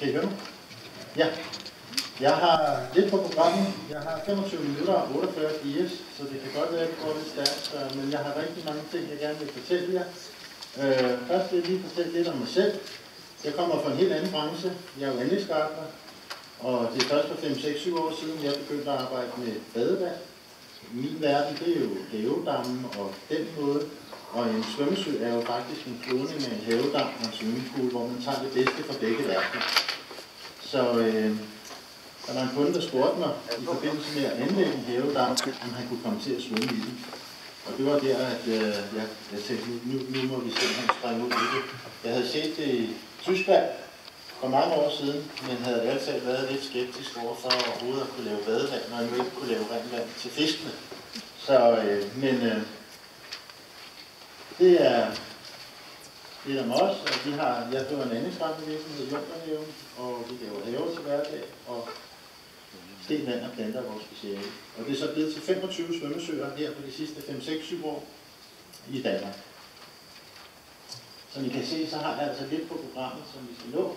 Kan I høre mig? Ja. Jeg har lidt på programmet. Jeg har 25 minutter og 48 IS, så det kan godt være, at det går lidt stærkt, men jeg har rigtig mange ting, jeg gerne vil fortælle jer. Først vil jeg lige fortælle lidt om mig selv. Jeg kommer fra en helt anden branche. Jeg er jo anlægsgartner, og det er først for 5-6-7 år siden, jeg begyndte at arbejde med badevand. Min verden, det er jo havedammen og den måde. Og en svømmesø er jo faktisk en kloning af en havedam og en swimmingpool, hvor man tager det bedste fra begge verdener. Så der var en kunde, der spurgte mig i forbindelse med at anlægge en havedam, om han kunne komme til at svømme i den. Og det var der, at jeg tænkte, nu må vi simpelthen springe ud i det. Jeg havde set det i Tyskland for mange år siden, men havde altid været lidt skeptisk overfor overhovedet at kunne lave badevand, når jeg nu ikke kunne lave rent vand til fiskene. Så, det er lidt om os, og jeg driver en anlægsgartnervirksomhed i Junkerhaven, og vi laver haver til hverdag, og sten, vand og planter er vores speciale. Og det er så blevet til 25 svømmesøer her på de sidste 5-6-7 år i Danmark. Som I kan se, så har jeg altså lidt på programmet, som vi skal nå.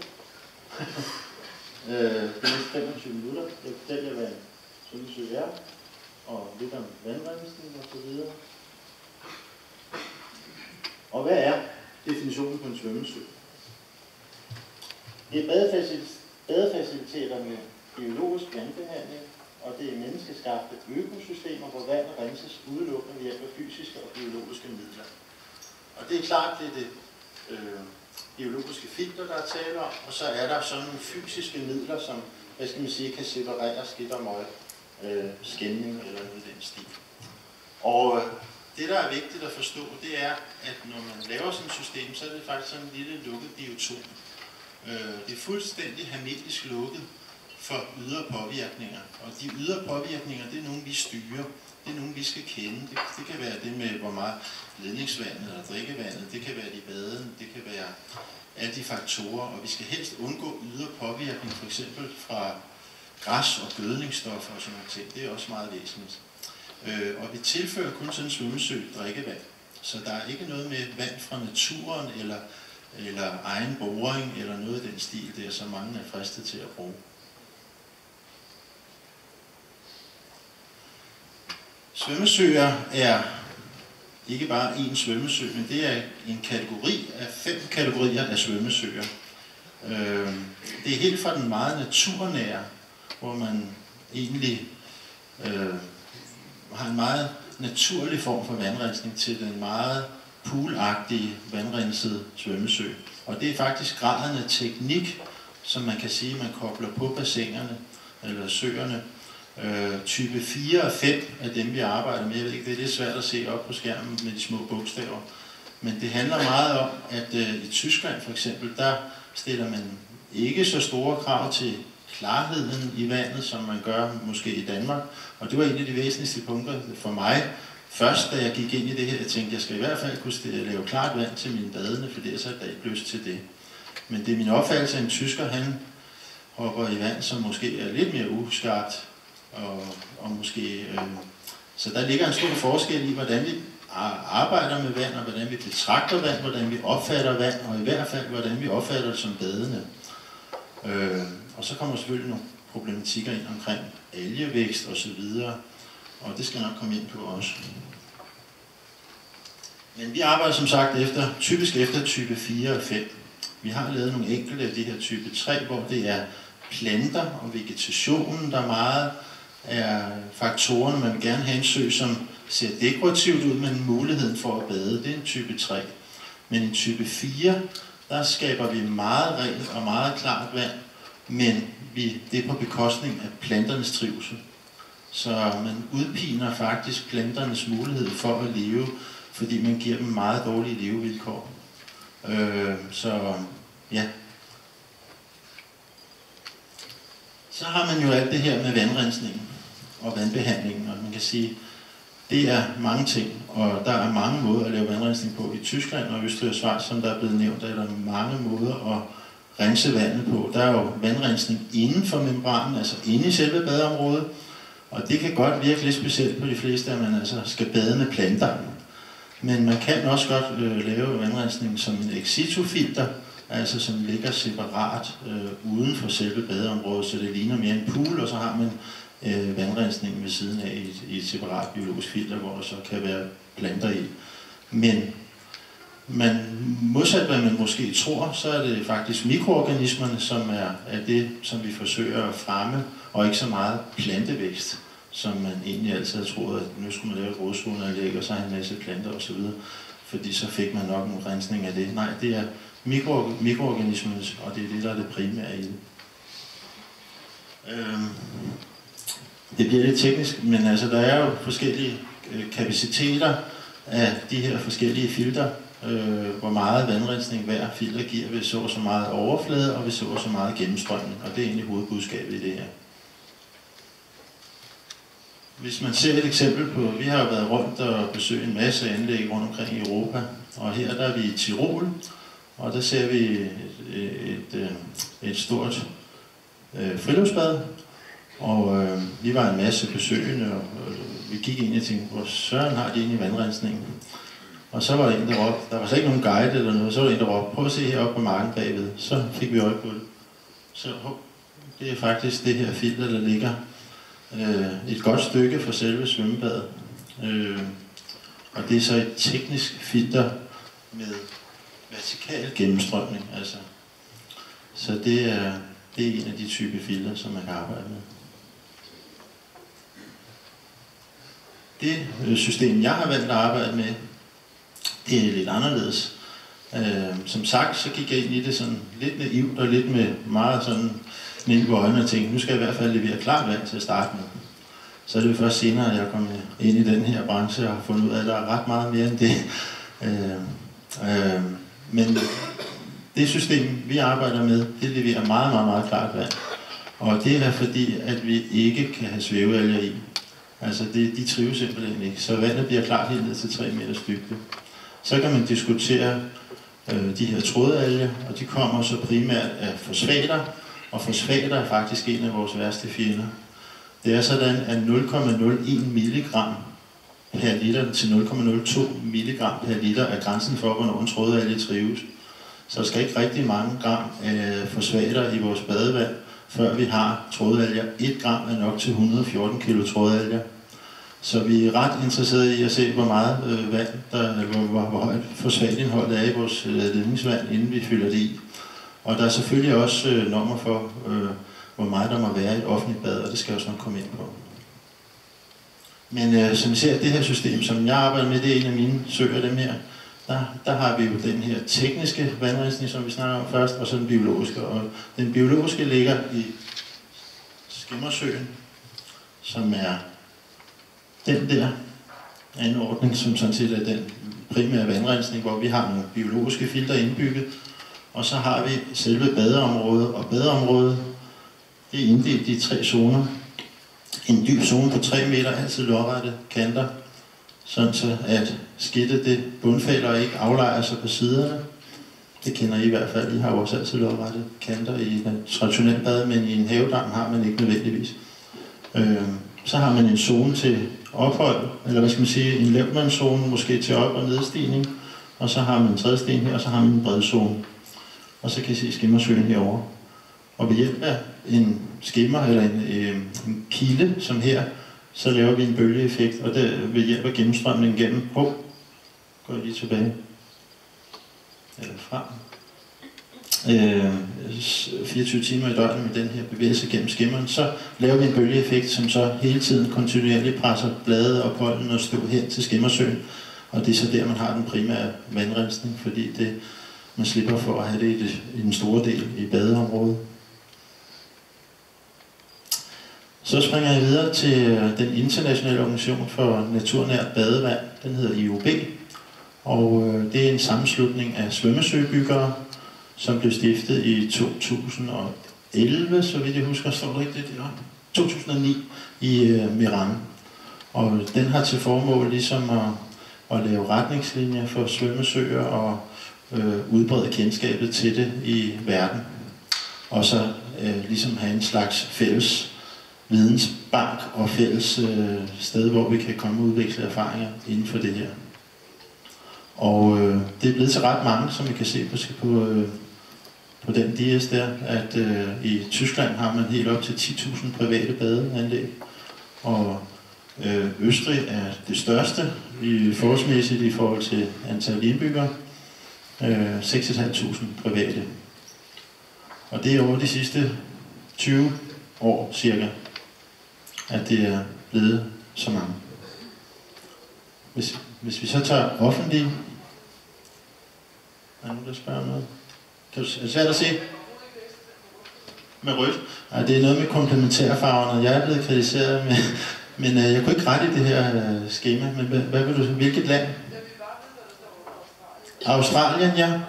Det er 25 minutter. Jeg fortæller jer, hvad en svømmesø er, og lidt om vandrensning og så videre. Og hvad er definitionen på en svømmesø? Det er badefaciliteter med biologisk vandbehandling, og det er menneskeskabte økosystemer, hvor vand renses udelukkende ved hjælp af fysiske og biologiske midler. Og det er klart, det er det biologiske filter, der er tale om, og så er der sådan nogle fysiske midler, som, hvad skal man sige, kan separere skidt og møg, skænding eller noget i den stil. Og det, der er vigtigt at forstå, det er, at når man laver sådan et system, så er det faktisk sådan en lille lukket biotom. Det er fuldstændig hermetisk lukket for ydre påvirkninger. Og de ydre påvirkninger, det er nogle, vi styrer. Det er nogle, vi skal kende. Det kan være det med, hvor meget ledningsvandet eller drikkevandet, det kan være de baden, det kan være alle de faktorer. Og vi skal helst undgå ydre påvirkning, for eksempel fra græs og gødningsstoffer og sådan nogle ting. Det er også meget væsentligt. Og vi tilfører kun sådan en svømmesø drikkevand. Så der er ikke noget med vand fra naturen eller egen boring eller noget af den stil der, som mange er fristet til at bruge. Svømmesøer er ikke bare én svømmesø, men det er en kategori af 5 kategorier af svømmesøer. Det er helt fra den meget naturnære, hvor man egentlig har en meget naturlig form for vandrensning, til den meget poolagtige vandrensede svømmesø. Og det er faktisk graden af teknik, som man kan sige, man kobler på bassinerne eller søerne. Type 4 og 5 af dem, vi arbejder med. Jeg ved ikke, det er lidt svært at se op på skærmen med de små bogstaver. Men det handler meget om, at i Tyskland for eksempel, der stiller man ikke så store krav til klarheden i vandet, som man gør måske i Danmark. Og det var en af de væsentligste punkter for mig. Først, da jeg gik ind i det her, jeg tænkte, jeg skal i hvert fald kunne lave klart vand til mine badende, for det er så der ikke lyst til det. Men det er min opfattelse, at en tysker, han hopper i vand, som måske er lidt mere uskarpt. Og måske, så der ligger en stor forskel i, hvordan vi arbejder med vand, og hvordan vi betragter vand, hvordan vi opfatter vand, og i hvert fald, hvordan vi opfatter det som badende. Og så kommer selvfølgelig nogle problematikker ind omkring algevækst og så videre, og det skal jeg nok komme ind på også. Men vi arbejder som sagt typisk efter type 4 og 5. Vi har lavet nogle enkelte af de her type 3, hvor det er planter og vegetationen, der meget er faktorerne. Man vil gerne have en sø, som ser dekorativt ud, men muligheden for at bade. Det er en type 3. Men en type 4, der skaber vi meget rent og meget klart vand, men det er på bekostning af planternes trivsel. Så man udpiner faktisk planternes mulighed for at leve, fordi man giver dem meget dårlige levevilkår. Så ja. Så har man jo alt det her med vandrensningen og vandbehandlingen, og man kan sige, det er mange ting, og der er mange måder at lave vandrensning på. I Tyskland og Østrig og Schweiz, som der er blevet nævnt, der er der mange måder at rense vandet på. Der er jo vandrensning inden for membranen, altså inde i selve badeområdet, og det kan godt virke lidt specielt på de fleste, at man altså skal bade med planter. Men man kan også godt lave vandrensning som en ex situ filter, altså som ligger separat uden for selve badeområdet, så det ligner mere en pool, og så har man vandrensningen ved siden af i et separat biologisk filter, hvor der så kan være planter i. Men modsat hvad man måske tror, så er det faktisk mikroorganismerne, som er det, som vi forsøger at fremme, og ikke så meget plantevækst, som man egentlig altid har troet, at nu skulle man lave et rodzoneanlæg, og så have en masse planter osv., fordi så fik man nok en rensning af det. Nej, det er mikroorganismerne, og det er det, der er det primære i det. Det bliver lidt teknisk, men altså, der er jo forskellige kapaciteter af de her forskellige filter, hvor meget vandrensning hver filter giver ved så meget overflade og ved så meget gennemstrømning, og det er egentlig hovedbudskabet i det her. Hvis man ser et eksempel på, vi har jo været rundt og besøgt en masse anlæg rundt omkring i Europa, og her der er vi i Tirol, og der ser vi et stort friluftsbad, og vi var en masse besøgende, og vi gik ind og tænkte, hvor søren har de egentlig vandrensningen? Og så var der en, der råbte, der var slet ikke nogen guide eller noget, så var der en, der råbte, prøv at se heroppe på marken bagved. Så fik vi øje på det. Så det er faktisk det her filter, der ligger et godt stykke fra selve svømmebadet. Og det er så et teknisk filter med vertikal gennemstrømning. Altså. Så det er en af de type filter, som man kan arbejde med. Det system, jeg har valgt at arbejde med, det er lidt anderledes. Som sagt, så gik jeg ind i det sådan lidt naivt og lidt med meget sådan ned på øjnene og tænkte, nu skal jeg i hvert fald levere klart vand til at starte med. Så er det jo først senere, at jeg kom ind i den her branche og har fundet ud af, at der er ret meget mere end det. Men det system, vi arbejder med, det leverer meget, meget, meget klart vand. Og det er fordi, at vi ikke kan have svævealger i. Altså, de trives simpelthen ikke. Så vandet bliver klart helt ned til 3 meters dybde. Så kan man diskutere de her trådalger, og de kommer så primært af fosfater, og fosfater er faktisk en af vores værste fjender. Det er sådan, at 0,01 milligram per liter til 0,02 milligram per liter er grænsen for, hvornår en trådalge trives. Så der skal ikke rigtig mange gram fosfater i vores badevand, før vi har trådalger. 1 gram er nok til 114 kilo trådalger. Så vi er ret interesserede i at se, hvor meget vand, hvor højt fosfatindholdet er i vores ledningsvand, inden vi fylder det i. Og der er selvfølgelig også normer for, hvor meget der må være i et offentligt bad, og det skal jeg også nok komme ind på. Men som I ser, det her system, som jeg arbejder med, det er en af mine søer, dem her. Der har vi jo den her tekniske vandrensning, som vi snakker om først, og så den biologiske. Og den biologiske ligger i Skimmersøen, som er den der anordning, som sådan set er den primære vandrensning, hvor vi har nogle biologiske filter indbygget. Og så har vi selve badeområdet, og badeområdet det er inddelt i 3 zoner. En dyb zone på 3 meter, altid lodrette kanter, sådan så at skidtet det bundfælder og ikke aflejer sig på siderne. Det kender I hvert fald. I har også altid lodrette kanter i en traditionel bad, men i en havedam har man ikke nødvendigvis. Så har man en zone til ophold, eller hvad skal man sige, en lavmandszone, måske til op- og nedstigning. Og så har man en trædesten her, og så har man en bredzone. Og så kan I se Skimmersøen herovre. Og ved hjælp af en skimmer eller en kilde, som her, så laver vi en bølgeeffekt, og det ved hjælp af gennemstrømningen gennem. Går jeg lige tilbage. Eller frem. 24 timer i døgnet med den her bevægelse gennem skimmeren, så laver vi en bølgeeffekt, som så hele tiden kontinuerligt presser blade og pollen og støv hen til Skimmersøen. Og det er så der, man har den primære vandrensning, fordi man slipper for at have det i den store del i badeområdet. Så springer jeg videre til den internationale organisation for naturnært badevand. Den hedder IOB, og det er en sammenslutning af svømmesøbyggere, som blev stiftet i 2011, så vidt jeg husker, står det rigtigt, 2009 i Meran. Og den har til formål ligesom at lave retningslinjer for svømmesøer og udbrede kendskabet til det i verden. Og så ligesom have en slags fælles vidensbank og fælles sted, hvor vi kan komme og udveksle erfaringer inden for det her. Og det er blevet til ret mange, som I kan se på den dias der, at i Tyskland har man helt op til 10.000 private badeanlæg, og Østrig er det største forholdsmæssigt i forhold til antal indbyggere, 6.500 private. Og det er over de sidste 20 år cirka, at det er blevet så mange. Hvis vi så tager offentlige, er der nogen, der spørger noget? Er det svært at se? Med rødt? Ej, det er noget med komplementærfarverne. Jeg er blevet kritiseret med, men jeg kunne ikke rette i det her skema. Men hvad vil du, hvilket land? Australien, ja.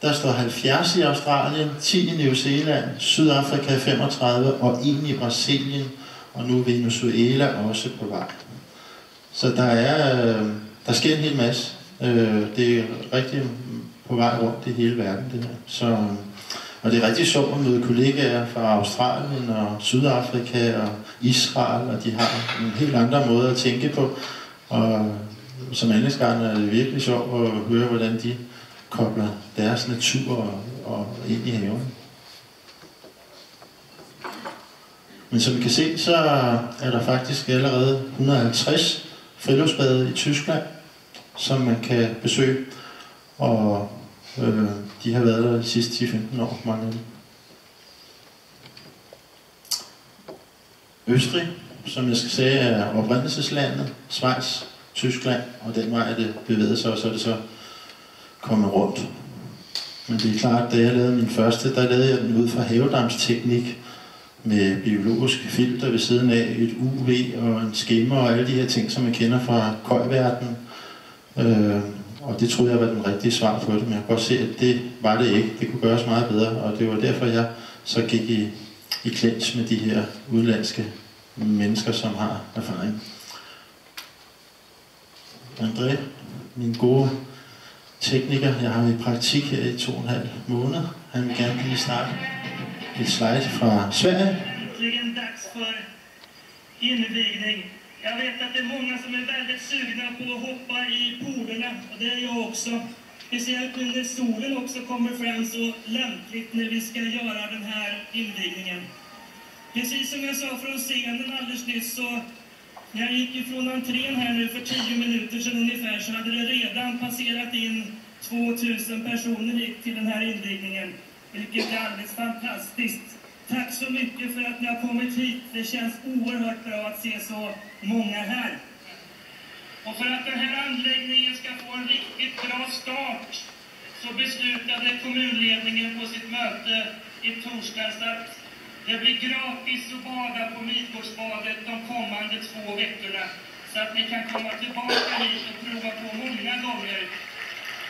Der står 70 i Australien, 10 i New Zealand, Sydafrika 35 og 1 i Brasilien, og nu Venezuela også på vej. Så der sker en hel masse. Det er rigtig på vej rundt i hele verden, det her. Så, og det er rigtig sjovt at møde kollegaer fra Australien og Sydafrika og Israel, og de har en helt andre måder at tænke på. Og som anlægsgartner er det virkelig sjovt at høre, hvordan de kobler deres natur og ind i haven. Men som I kan se, så er der faktisk allerede 150 friluftsbade i Tyskland, som man kan besøge. Og de har været der de sidste 10-15 år, mange af dem. Østrig, som jeg skal sige, er oprindelseslandet, Schweiz, Tyskland, og den vej er det bevæget sig, og så er det så kommet rundt. Men det er klart, da jeg lavede min første, der lavede jeg den ud fra havedamsteknik med biologisk filter ved siden af, et UV og en skimmer og alle de her ting, som man kender fra køjverdenen. Og det troede jeg var den rigtige svar på det, men jeg kan godt se, at det var det ikke. Det kunne gøres meget bedre, og det var derfor, jeg så gik i clinch med de her udlandske mennesker, som har erfaring. André, min gode tekniker, jeg har i praktik her i 2,5 måneder. Han vil gerne lige starte et slide fra Sverige. Äntligen dags för invigning. Jag vet att det är många som är väldigt sugna på att hoppa i poolerna, och det är jag också. Speciellt nu när solen också kommer fram så lämpligt när vi ska göra den här invigningen. Precis som jag sa från scenen alldeles nyss, så när jag gick ifrån entrén här nu för 10 minuter sedan ungefär, så hade det redan passerat in 2000 personer hit till den här invigningen. Vilket är alldeles fantastiskt. Tack så mycket för att ni har kommit hit. Det känns oerhört bra att se så många här. Och för att den här anläggningen ska få en riktigt bra start, så beslutade kommunledningen på sitt möte i torsdags att det blir gratis att bada på Midgårdsbadet de kommande 2 veckorna. Så att ni kan komma tillbaka hit och prova på många gånger.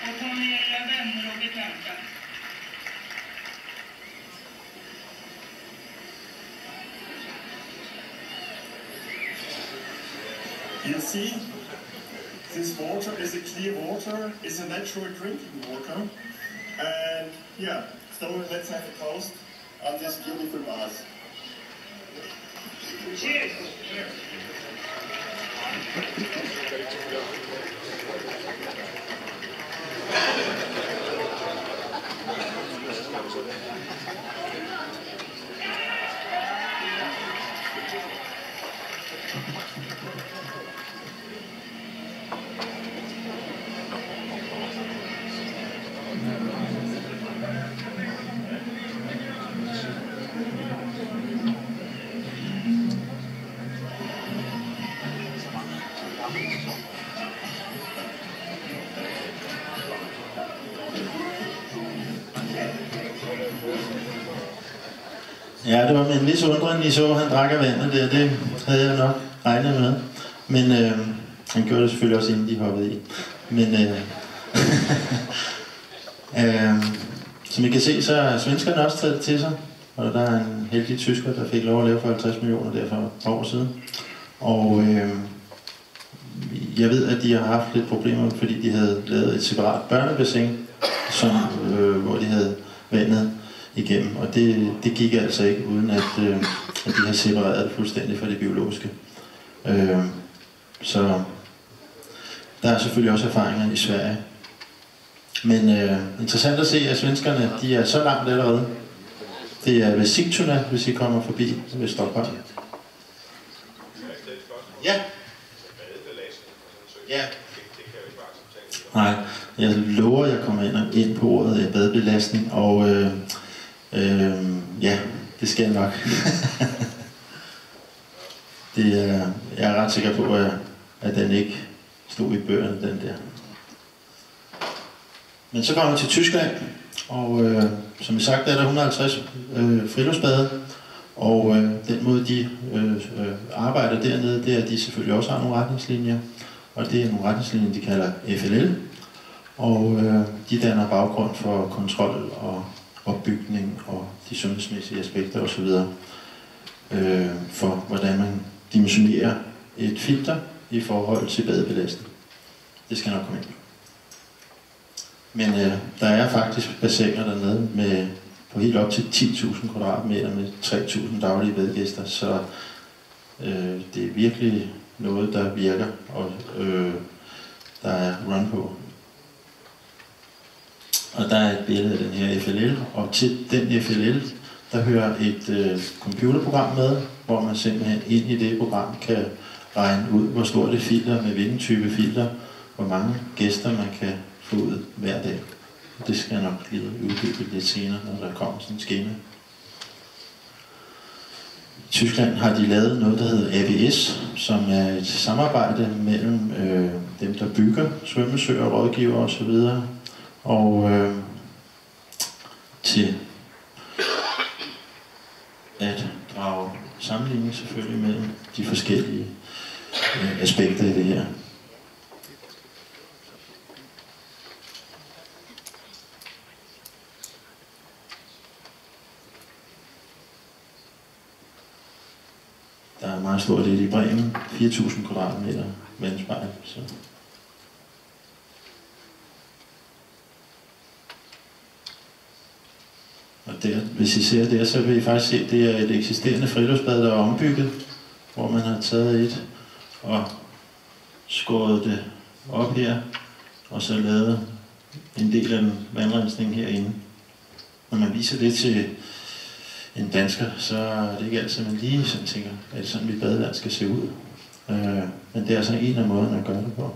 Och ta med era vänner och bekanta. You see, this water is a clear water, is a natural drinking water. And yeah, so let's have a toast on this beautiful vase. Cheers! Ja, det var med en vis undren, I så, han drak af vandet der. Det havde jeg nok regnet med. Men han gjorde det selvfølgelig også, inden de hoppede i. Men som I kan se, så er svenskerne også taget det til sig. Og der er en heldig tysker, der fik lov at lave for 50 millioner der for et år siden. Og jeg ved, at de har haft lidt problemer, fordi de havde lavet et separat børnebassin, som, hvor de havde vandet igennem, og det gik altså ikke, uden at de har separeret det fuldstændig fra det biologiske. Så der er selvfølgelig også erfaringer i Sverige. Men interessant at se, at svenskerne de er så langt allerede. Det er ved Sigtuna, hvis I kommer forbi ved Stockholm. Ja. Ja. Nej, jeg lover, at jeg kommer ind på ordet badebelastning, og ja, det skal jeg nok. Jeg er ret sikker på, at den ikke stod i bøgerne, den der. Men så kommer vi til Tyskland, og som sagt er der 150 friluftsbade, og den måde de arbejder dernede, det er, at de selvfølgelig også har nogle retningslinjer, og det er nogle retningslinjer, de kalder FLL, og de danner baggrund for kontrol og opbygning og de sundhedsmæssige aspekter osv. For hvordan man dimensionerer et filter i forhold til badebelastning. Det skal nok komme ind. Men der er faktisk bassiner dernede med på helt op til 10.000 kvadratmeter med 3.000 daglige badegæster, så det er virkelig noget, der virker, og der er run på. Og der er et billede af den her FLL, og til den FLL, der hører et computerprogram med, hvor man simpelthen ind i det program kan regne ud, hvor stort det filter, med hvilken type filter, hvor mange gæster man kan få ud hver dag. Det skal jeg nok lige uddybe lidt senere, når der kommer sådan et skema. I Tyskland har de lavet noget, der hedder ABS, som er et samarbejde mellem dem, der bygger svømmesøer, rådgiver osv. Og til at drage sammenligning selvfølgelig mellem de forskellige aspekter i det her. Der er meget stort det i Bremen, 4.000 kvadratmeter vandspejl. Så. Og der, hvis I ser det, så vil I faktisk se, at det er et eksisterende friluftsbad, der er ombygget, hvor man har taget et og skåret det op her, og så lavet en del af den vandrensning herinde. Når man viser det til en dansker, så er det ikke altid, man lige sådan tænker, at det sådan, mit badeland skal se ud. Men det er altså en af måderne at gøre det på.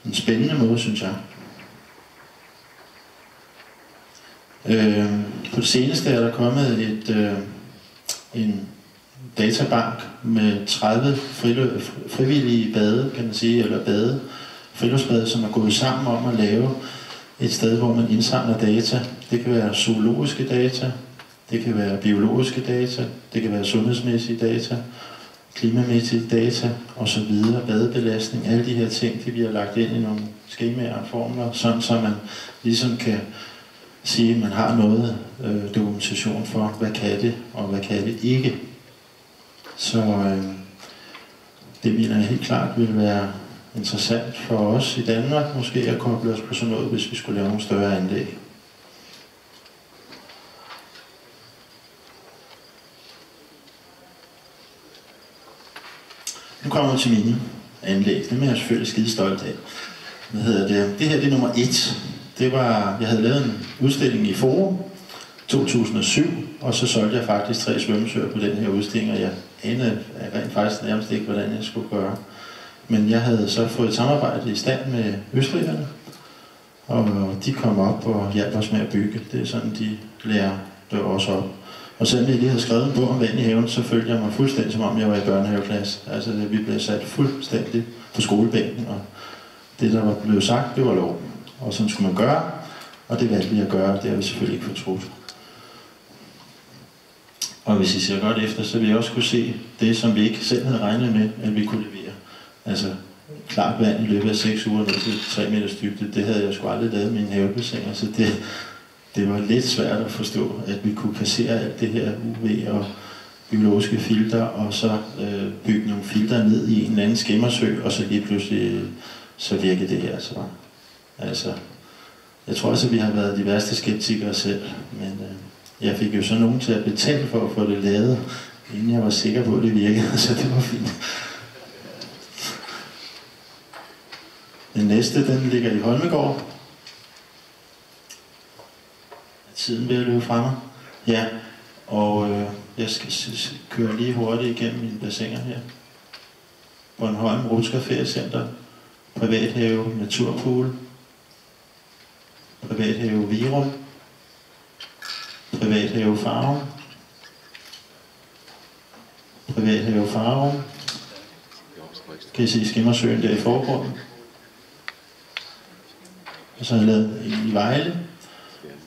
En spændende måde, synes jeg. På det seneste er der kommet en databank med 30 frivillige bade, kan man sige, eller friluftsbade, som er gået sammen om at lave et sted, hvor man indsamler data. Det kan være zoologiske data, det kan være biologiske data, det kan være sundhedsmæssige data, klimamæssige data osv., badebelastning, alle de her ting, de bliver lagt ind i nogle skemaer og formler, sådan så man ligesom kan sige, at man har noget dokumentation for, hvad kan det, og hvad kan det ikke. Så det mener jeg helt klart vil være interessant for os i Danmark, måske at koble os på sådan noget, hvis vi skulle lave nogle større anlæg. Nu kommer vi til mine anlæg. Det er jeg selvfølgelig skide stolt af. Hvad hedder det? Det her det er nummer 1. Jeg havde lavet en udstilling i Forum 2007, og så solgte jeg faktisk 3 svømmesøer på den her udstilling, og jeg anede rent faktisk nærmest ikke, hvordan jeg skulle gøre. Men jeg havde så fået et samarbejde i stand med østrigerne, og de kom op og hjalp os med at bygge. Det er sådan, de lærer det også op. Og selvom jeg lige havde skrevet en bog om vand i haven, så følte jeg mig fuldstændig, som om jeg var i børnehaveklasse. Altså, vi blev sat fuldstændig på skolebænken, og det, der var blevet sagt, det var lov. Og sådan skulle man gøre, og det valgte vi at gøre, det har vi selvfølgelig ikke fortrudt. Og hvis I ser godt efter, så vil jeg også kunne se det, som vi ikke selv havde regnet med, at vi kunne levere. Altså, klart vand i løbet af 6 uger, ned til 3 meters dybde, det havde jeg sgu aldrig lavet i mine havebassiner, så det var lidt svært at forstå, at vi kunne kassere alt det her UV og biologiske filter, og så bygge nogle filter ned i en eller anden skimmersø, og så lige pludselig så virkede det her så. Altså, jeg tror også, at vi har været de værste skeptikere selv, men jeg fik jo så nogen til at betale for at få det lavet, inden jeg var sikker på, at det virkede, så det var fint. Den næste, den ligger i Holmegård. Er tiden ved at løbe fra mig? Ja, og jeg skal køre lige hurtigt igennem mine bassiner her. Bornholm Rutsker Feriecenter, Privathave Naturpool, Privathave Virum, Privathave Farum, Privathave Farum. Kan I se Skimmersøen der i forgrunden? Og så har jeg lavet en i Vejle.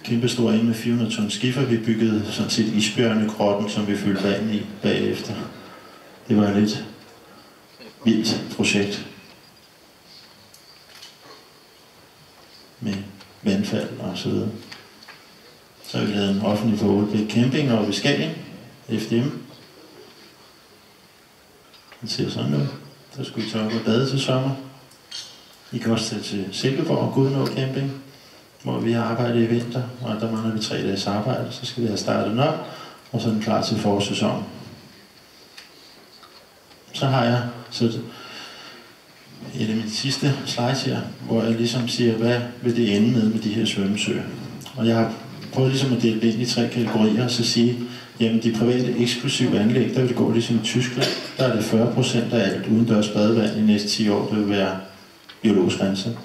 Kæmpe stor en med 400 ton skifer. Vi byggede sådan set isbjørnegrotten, som vi fyldte vand i bagefter. Det var et lidt vildt projekt. Med vandfald og så videre. Så har vi lavet en offentlig for 8 camping over ved Skagen, FDM. Den ser sådan ud. Der skulle vi tage op og bade til sommer. I kan også tage til Silkeborg og Gudnå Camping, hvor vi har arbejdet i vinter, og der mangler vi 3 dages arbejde. Så skal vi have startet den op, og så er den klar til forårssæsonen. Så har jeg så et af mine sidste slides her, hvor jeg ligesom siger, hvad vil det ende med de her svømmesøer. Og jeg har prøvet ligesom at dele det ind i 3 kategorier, og så sige, jamen de private eksklusive anlæg, der vil det gå ligesom i Tyskland. Der er det 40% af alt udendørs badevand i næste 10 år, det vil være biologisk renset.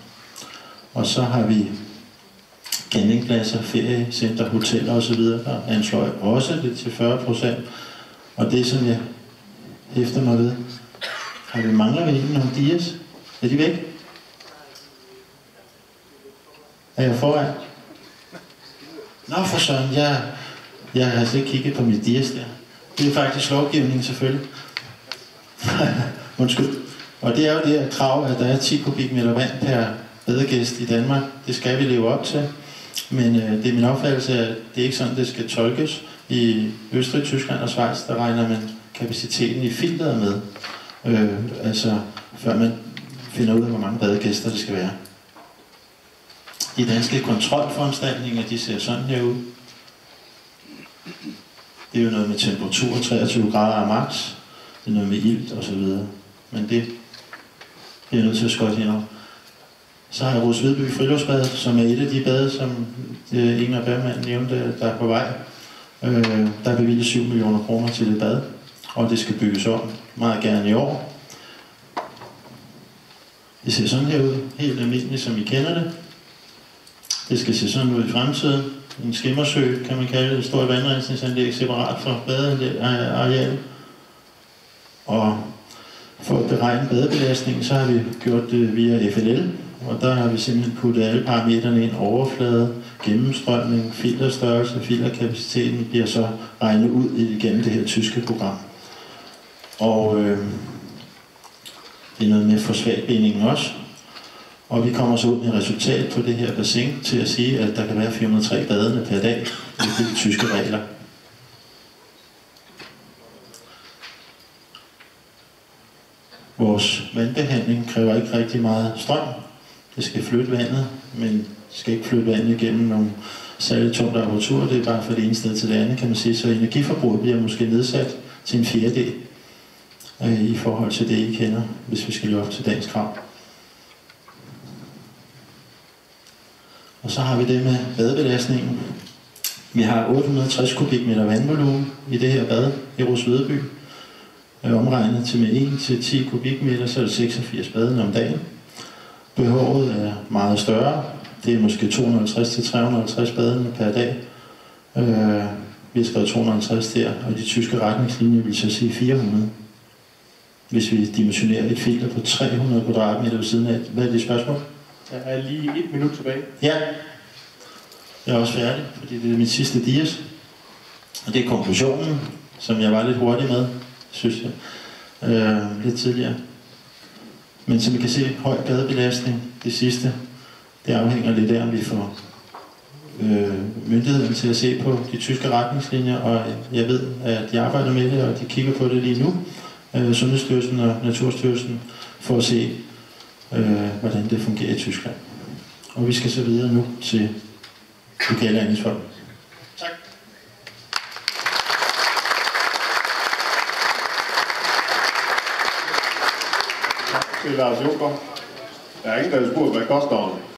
Og så har vi campingpladser, feriecenter, hoteller osv., der anslår jeg også det til 40%. Og det som jeg hæfter mig ved, har vi mangler vi ikke nogle dias? Er de væk? Er jeg foran? Nå for søren, jeg har slet ikke kigget på mit dias der. Det er faktisk lovgivning selvfølgelig. Undskyld. Og det er jo det her krav, at der er 10 kubikmeter vand per badegæst i Danmark. Det skal vi leve op til. Men det er min opfattelse, at det er ikke sådan, det skal tolkes. I Østrig, Tyskland og Schweiz, der regner man kapaciteten i filteret med. Altså før man finder ud af, hvor mange badegæster det skal være. De danske kontrolforanstaltninger, de ser sådan her ud. Det er jo noget med temperatur, 23 grader max. Det er noget med ilt og så videre. Men det er jeg nødt til at skøjte henover. Så har jeg Rose Vedby Friluftsbad, som er et af de bade, som Inger Bergmann nævnte, der er på vej. Der er bevilget 7 millioner kroner til det bad, og det skal bygges om meget gerne i år. Det ser sådan her ud, helt almindeligt som I kender det. Det skal se sådan ud i fremtiden. En skimmersø, kan man kalde det, et stort vandrensningsanlæg separat fra badearealet. Og for at beregne badebelastningen, så har vi gjort det via FLL, og der har vi simpelthen puttet alle parametrene ind: overflade, gennemstrømning, filterstørrelse, filterkapaciteten bliver så regnet ud igennem det her tyske program. Og det er noget med fosfatbindingen også. Og vi kommer så ud med et resultat på det her bassin til at sige, at der kan være 403 badende per dag i de tyske regler. Vores vandbehandling kræver ikke rigtig meget strøm. Det skal flytte vandet, men det skal ikke flytte vandet igennem nogle særligt tungt apparatur. Det er bare fra det ene sted til det andet, kan man sige. Så energiforbruget bliver måske nedsat til en 1/4 i forhold til det, I kender, hvis vi skal leve op til dagens krav. Og så har vi det med badebelastningen. Vi har 860 kubikmeter vandvolumen i det her bad i Rose Vedby. Omregnet til med 1 til 10 kubikmeter, så er det 86 badende om dagen. Behovet er meget større. Det er måske 250 til 350 badende per dag. Vi har skrevet 250 der, og de tyske retningslinjer vil så sige 400. Hvis vi dimensionerer et filter på 300 kvadratmeter ved siden af. Hvad er det spørgsmål? Der er lige 1 minut tilbage. Ja. Jeg er også færdig, fordi det er mit sidste dias. Og det er konklusionen, som jeg var lidt hurtig med, synes jeg. Lidt tidligere. Men som I kan se, høj badebelastning, det sidste, det afhænger lidt af, om vi får myndigheden til at se på de tyske retningslinjer, og jeg ved, at de arbejder med det, og de kigger på det lige nu. Sundhedsstyrelsen og Naturstyrelsen, for at se, hvordan det fungerer i Tyskland. Og vi skal så videre nu til lokale anlægsfolk. Tak. Tak til Lars Jokgaard. Der er ingen, der har spurgt, hvad koster den?